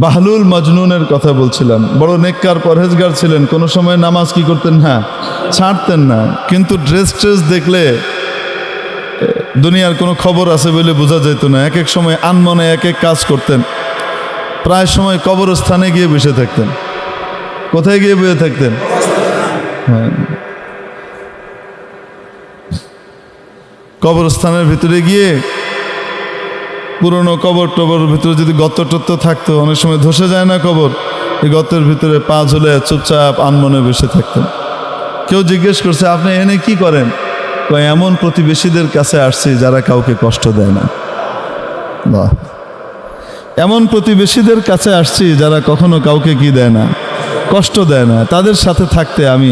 বাহলুল মজনুনের কথা বলছিলাম। বড় নেককার পরহেজগার ছিলেন, কোনো সময় নামাজ কি করতেন না, ছাড়তেন না। কিন্তু ড্রেস দেখলে দুনিয়ার কোনো খবর আছে বলে বোঝা যেত না। এক এক সময় আনমনে এক এক কাজ করতেন। প্রায় সময় কবরস্থানে গিয়ে বসে থাকতেন। কোথায় গিয়ে বসে থাকতেন? হ্যাঁ, কবরস্থানের ভিতরে গিয়ে পুরনো কবর টবরের ভিতরে যদি গর্ত টর্ত থাকতো, অনেক সময় ধসে যায় না কবর, এই গর্তের ভিতরে পা ঝুলে চুপচাপ আনমনে বসে থাকতেন। কেউ জিজ্ঞেস করছে, আপনি এনে কি করেন? এমন প্রতিবেশীদের কাছে আসছি যারা কাউকে কষ্ট দেয় না। বাহ! এমন প্রতিবেশীদের কাছে আসছি যারা কখনো কাউকে কি দেয় না, কষ্ট দেয় না। তাদের সাথে থাকতে আমি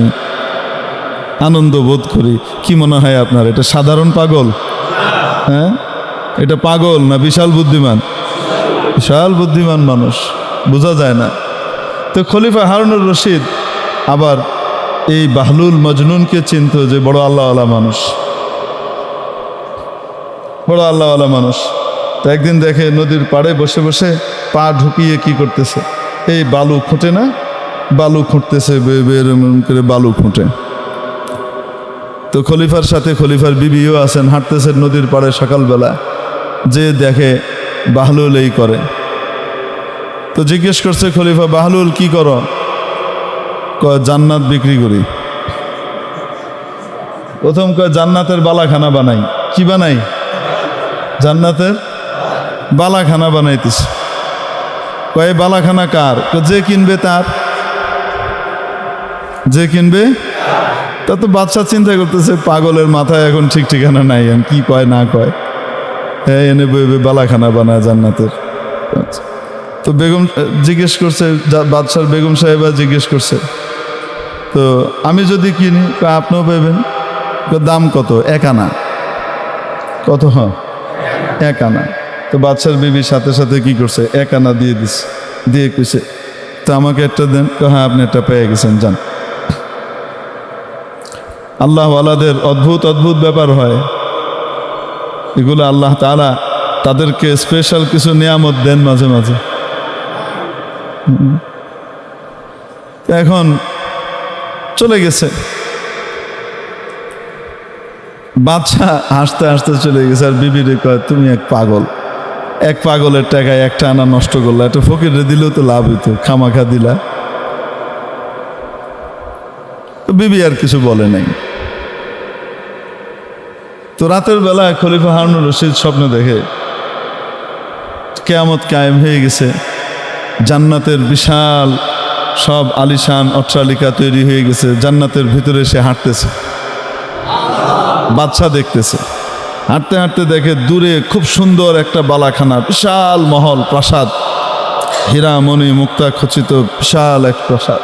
আনন্দ বোধ করি। কি মনে হয় আপনার, এটা সাধারণ পাগল? হ্যাঁ, এটা পাগল না বিশাল বুদ্ধিমান? বিশাল বুদ্ধিমান মানুষ, বোঝা যায় না। তো খলিফা হারুনুর রশিদ আবার এই বাহলুল মজনুনকে চিনত যে বড় আল্লাহওয়ালা মানুষ, বড় আল্লাহওয়ালা মানুষ। তো একদিন দেখে নদীর পাড়ে বসে বসে পা ঢুকিয়ে কি করতেছে, এই বালু খুঁটে না, বালু খুঁটতেছে, এরকম করে বালু খুঁটে। তো খলিফার সাথে খলিফার বিবিও আছেন, হাঁটতেছেন নদীর পাড়ে সকালবেলা, যে দেখে বাহলুল এই করে। তো জিজ্ঞেস করছে খলিফা, বাহলুল কি করো? কয়, জান্নাত বিক্রি করি। প্রথম কয়, জান্নাতের বালাখানা বানাই। কি বানাই? জান্নাতের বালাখানা বানাইতেছে। কয়, বালাখানা কার? যে কিনবে তার। যে কিনবে তা। তো বাদশা চিন্তা করতেছে, পাগলের মাথায় এখন ঠিক ঠিকানা নাই, কি কয় না কয়। হ্যাঁ, এনে বইবে বালাখানা বানায় জান্নাতের। তো বেগম জিজ্ঞেস করছে, বাদশার বেগম সাহেবা জিজ্ঞেস করছে, তো আমি যদি কিনি? আপনিও পাইবেন। দাম কত? 1 আনা। কত? হ্যাঁ, 1 আনা। তো বাদশার বিবির সাথে সাথে কি করছে, 1 আনা দিয়ে দিচ্ছে। দিয়ে কইছে, তো আমাকে একটা দেন। হ্যাঁ, আপনি একটা পেয়ে গেছেন, যান। আল্লাহওয়ালাদের অদ্ভুত অদ্ভুত ব্যাপার হয়। এগুলো আল্লাহ তাআলা তাদেরকে স্পেশাল কিছু নিয়ামত দেন মাঝে মাঝে। এখন চলে গেছে বাদশা, হাসতে হাসতে চলে গেছে। আর বিবিরে কয়, তুমি এক পাগল, এক পাগলের টাকায় 1টা আনা নষ্ট করলা। একটা ফকিরে দিলেও তো লাভ হইতো, খামাখা দিলা। তো বিবি আর কিছু বলে নাই। তো রাতের বেলায় খলিফা হারুনুর রশিদ স্বপ্নে দেখে কিয়ামত কায়েম হয়ে গেছে, জান্নাতের বিশাল সব আলিশান অট্টালিকা তৈরি হয়ে গেছে, জান্নাতের ভিতরে সে হাঁটতেছে, বাদশা দেখতেছে। হাঁটতে হাঁটতে দেখে দূরে খুব সুন্দর একটা বালাখানা, বিশাল মহল, প্রাসাদ, হীরা মণি মুক্তা খচিত বিশাল এক প্রাসাদ।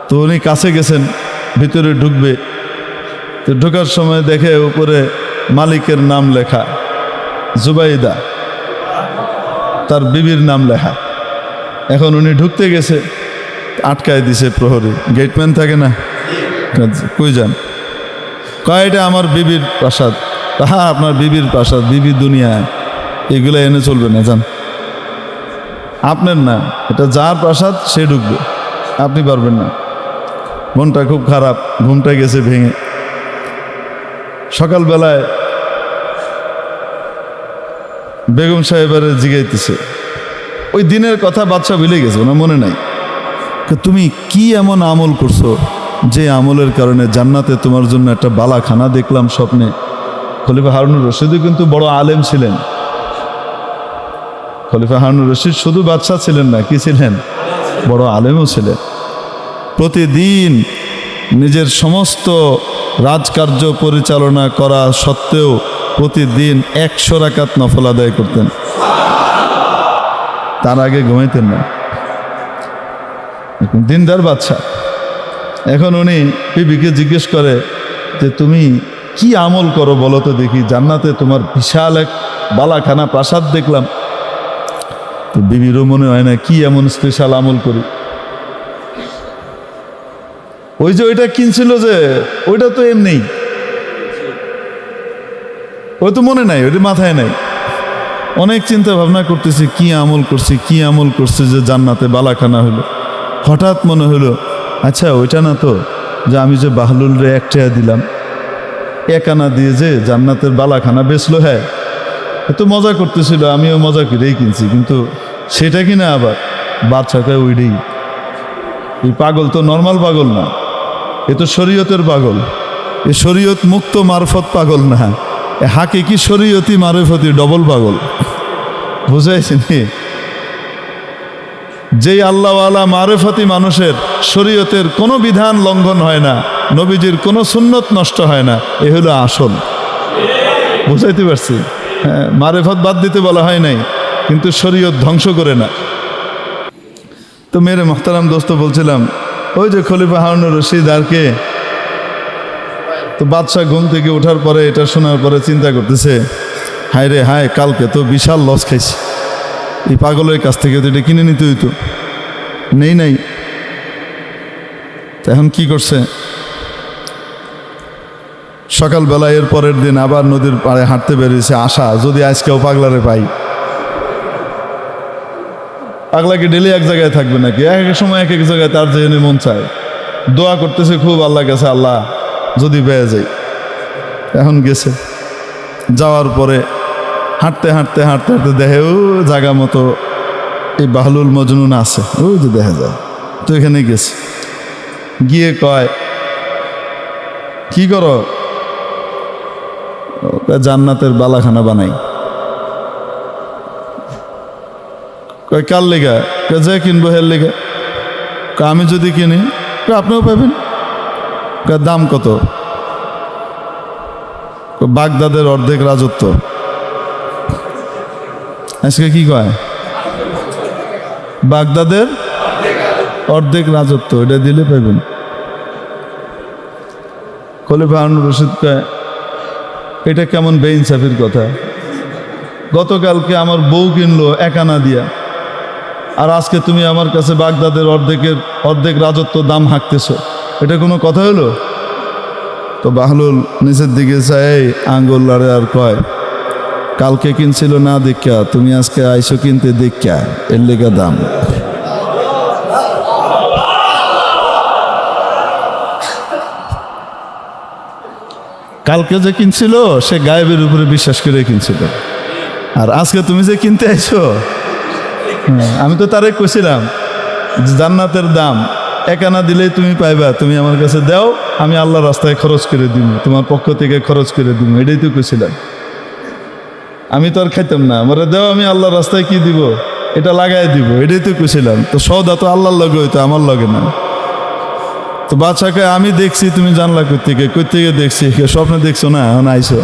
তো উনি কাছে গেছেন, ভিতরে ঢুকবে। তো ঢোকার সময় দেখে উপরে মালিকের নাম লেখা, জুবাইদা, তার বিবির নাম লেখা। এখন উনি ঢুকতে গেছে, আটকায় দিছে প্রহরী, গেটম্যান থাকে না, কই যান? কয়, এটা আমার বিবির প্রাসাদ। হ্যাঁ, আপনার বিবির প্রাসাদ, বিবির দুনিয়া, এগুলো এনে চলবে না, যান। আপনার না, এটা যার প্রাসাদ সে ঢুকবে, আপনি পারবেন না। মনটা খুব খারাপ, ঘুমটা গেছে ভেঙে। সকালবেলায় বেগম সাহেবের জিগাইতেছে, ওই দিনের কথা বাদশা ভুলে গেছে, ওনার মনে নাই। তুমি কি এমন আমল করছো যে আমলের কারণে জান্নাতে তোমার জন্য একটা বালাখানা দেখলাম স্বপ্নে? খলিফা হারুনুর রশিদও কিন্তু বড় আলেম ছিলেন। খলিফা হারুনুর রশিদ শুধু বাদশা ছিলেন না, কি ছিলেন? বড় আলেমও ছিলেন। প্রতিদিন নিজের সমস্ত রাজকার্য পরিচালনা করা সত্ত্বেও প্রতিদিন 100 রাকাত নফল আদায় করতেন। তার আগে ঘুমাইতেন না, দিনদার বাদশা। এখন উনি বিবিকে জিজ্ঞেস করে যে, তুমি কি আমল করো বলো তো দেখি, জান্নাতে তোমার বিশাল এক বালাখানা প্রাসাদ দেখলাম। তো বিবিরও মনে হয় না কি এমন স্পেশাল আমল করি। ওই যে ওইটা কিনছিল যে, ওইটা তো এমনি, ওই তো মনে নাই, ওইটা মাথায় নাই। অনেক চিন্তা ভাবনা করতেছি, কি আমল করছি যে জান্নাতে বালাখানা হলো। হঠাৎ মনে হলো, আচ্ছা ওইটা না তো যে আমি যে বাহলুল রে 1 টাকা দিলাম, 1 আনা দিয়ে যে জান্নাতের বালাখানা বেচলো। হ্যাঁ, এত মজা করতেছিল, আমিও মজা করেই কিনছি, কিন্তু সেটা কিনা আবার বাচ্চাকে ওইটাই। এই পাগল তো নর্মাল পাগল না, এ তো শরীয়তের পাগল। এ শরীয়ত মুক্ত মারফত পাগল না, এ হাকিকি শরীয়তি মারফতি ডবল পাগল। বুঝাইছি নি? যেই আল্লাহওয়ালা মারফতি মানুষের শরীয়তের কোনো বিধান লঙ্ঘন হয় না, নবীজির কোনো সুন্নত নষ্ট হয় না, এ হলো আসল। বুঝাইতে পারছি? হ্যাঁ, মারেফত বাদ দিতে বলা হয় নাই, কিন্তু শরীয়ত ধ্বংস করে না। তো মেরে মোহতারাম দোস্ত বলছিলাম, ওই যে খলিফা হারুনুর রশিদ আর কে, তো বাদশাহ ঘুম থেকে ওঠার পরে এটা শোনার পরে চিন্তা করতেছে, হায় রে হায়, কালকে তো বিশাল লস খাইছি, এই পাগলের কাছ থেকে তো এটা কিনে নিতে হইতো, নাই। এখন কি করছে, সকালবেলা এর পরের দিন আবার নদীর পাড়ে হাঁটতে বেরিয়েছে, আশা যদি আজকেও পাগলারে পাই। পাগলাকে ডেলি এক জায়গায় থাকবে নাকি? এক এক সময় এক এক জায়গায় তার যেখানে মন চায়। দোয়া করতেছে খুব আল্লাহ কাছে, আল্লাহ যদি পেয়ে যাই। এখন গেছে, যাওয়ার পরে হাঁটতে দেখে ও জায়গা মতো এই বাহলুল মজনুন আছে, ওই যে দেখা যায়। তো এখানে গেছে, গিয়ে কয়, কি করো? জান্নাতের বালাখানা বানাই। কয় কার লেগা? যে কিনবো হের লেগা। আমি যদি কিনি আপনিও পাবেন। দাম কত? বাগদাদের অর্ধেক রাজত্ব। আজকে কি কয়? বাগদাদের অর্ধেক রাজত্ব, এটা দিলে পাবেন। খলিফা হারুনুর রশিদ কয়, এটা কেমন বেইনসাফির কথা? গতকালকে আমার বউ কিনলো 1 আনা দিয়া, আর আজকে তুমি আমার কাছে বাগদাদের অর্ধেক রাজত্ব দাম হাঁকতেছো, এটা কোনো কথা হলো? তো বাহলুল নিচের দিকে চাই, আঙ্গুল লাড়ে আর কয়, কালকে কিনছিল না দেখা, তুমি আজকে আইসো কিনতে দেখা, এর লেগা দাম। কালকে যে কিনছিল সে গায়েবের উপরে বিশ্বাস করে কিনছিল, আর আজকে তুমি যে কিনতে আইছো, আমি তো তারে কইছিলাম যে জান্নাতের দাম 1 আনা দিলেই তুমি পাইবা, তুমি আমার কাছে দাও, আমি আল্লাহর রাস্তায় খরচ করে দিব, তোমার পক্ষ থেকে খরচ করে দিব, এটাই তো কইছিলাম। আমি তো আর খাইতাম না, আমারে দাও, আমি আল্লাহর রাস্তায় কি দিব, এটা লাগাই দিব, এটাই তো কইছিলাম। তো সওদা তো আল্লাহর লগে হইতো, আমার লগে না। তো বাদশাকে আমি দেখছি, তুমি জানলা কই থেকে দেখছি? স্বপ্নে দেখছো না? এখন আইসো।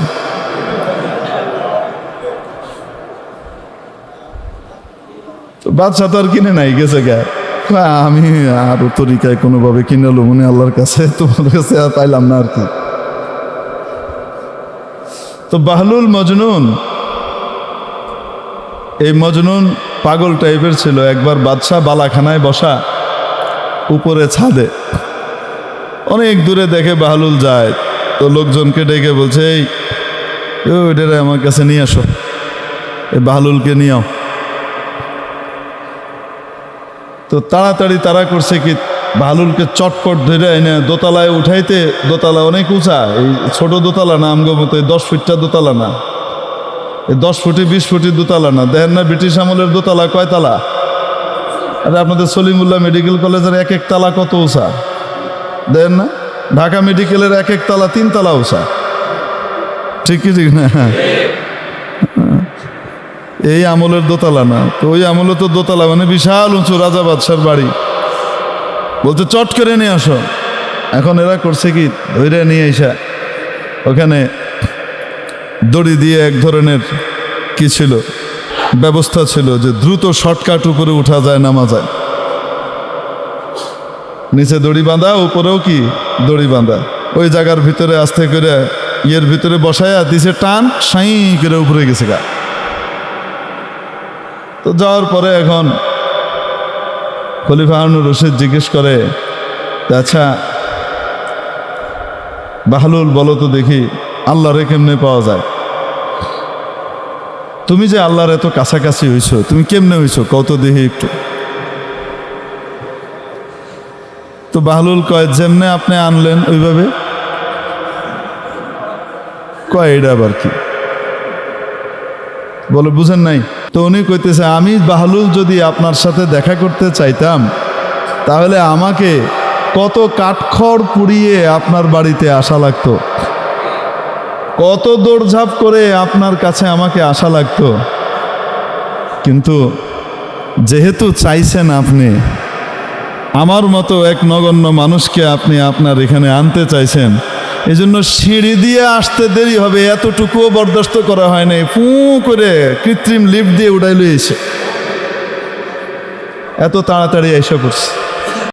তো বাদশা তো আর কিনে নাই, গেছে গা। আমি আর তরিকায় কোনোভাবে কিনেলো মনে আল্লাহর কাছে, তোমার কাছে আর পাইলাম না আর কি। তো বাহলুল মজনুন, এই মজনুন পাগল টাইপের ছিল। একবার বাদশাহ বালাখানায় বসা, উপরে ছাদে, অনেক দূরে দেখে বাহলুল যায়, তো লোকজনকে ডেকে বলছে, এই ওইটারে আমার কাছে নিয়ে আসো, এই বাহলুলকে নিয়েও। তো তাড়াতাড়ি তারা করছে কি, বাহলুলকে চটপট ধরে এনে দোতলায় উঠাইতে, দোতলা অনেক উঁচা, এই ছোট দোতলা না, আমগো মতো 10 ফিটটা দোতলা না, এই 10 ফুটি 20 ফুটি দোতলা না। দেখেন না ব্রিটিশ আমলের দোতলা কয়তলা? আরে আপনাদের সলিমুল্লাহ মেডিকেল কলেজের 1 তালা কত উঁচা দেখেন না? ঢাকা মেডিকেলের 1 তালা 3 তালা উঁচা, ঠিক কি ঠিক না? এই আমলের দোতলা না। তো ওই আমলে তো দোতলা মানে বিশাল উঁচু, রাজা বাদশার বাড়ি। বলতে চট করে নিয়ে আসো। এখন এরা করছে কি, ধরে নিয়ে এসা ওখানে দড়ি দিয়ে এক ধরনের কি ছিল, ব্যবস্থা ছিল যে দ্রুত শর্টকাট উপরে উঠা যায়, নামা যায়। নিচে দড়ি বাঁধা, উপরেও কি দড়ি বাঁধা। ওই জায়গার ভিতরে আস্তে করে ইয়ের ভিতরে বসায়া দিছে টান, সাই করে উপরে গেছে গা। তো যাওয়ার পরে এখন খলিফা হারুনুর রশিদ জিজ্ঞেস করে, আচ্ছা বাহলুল বলো তো দেখি, আল্লাহরে কেমনে পাওয়া যায়? তুমি যে আল্লাহর এত কাছাকাছি হইছো, তুমি কেমনে হইছো কত দেখি একটু। তো বাহলুল কয় যেমনে আপনি আনলেন ওইভাবে। কয় এটা আবার কি, বলে বুঝেন নাই। তো উনি কইতেছে আমি বাহলুল যদি আপনার সাথে দেখা করতে চাইতাম তাহলে আমাকে কত কাঠখড় পুড়িয়ে আপনার বাড়িতে আসা লাগতো, কত দৌড়ঝাঁপ করে আপনার কাছে আমাকে আসা লাগতো। কিন্তু যেহেতু চাইছেন আপনি, আমার মতো এক নগণ্য মানুষকে আপনি আপনার এখানে আনতে চাইছেন, এজন্য সিঁড়ি দিয়ে আসতে দেরি হবে এতটুকুও বরদাস্ত করা হয় নাই, ফু করে কৃত্রিম লিফট দিয়ে উড়াই লইছে, এত তাড়াতাড়ি এসে পড়ছে।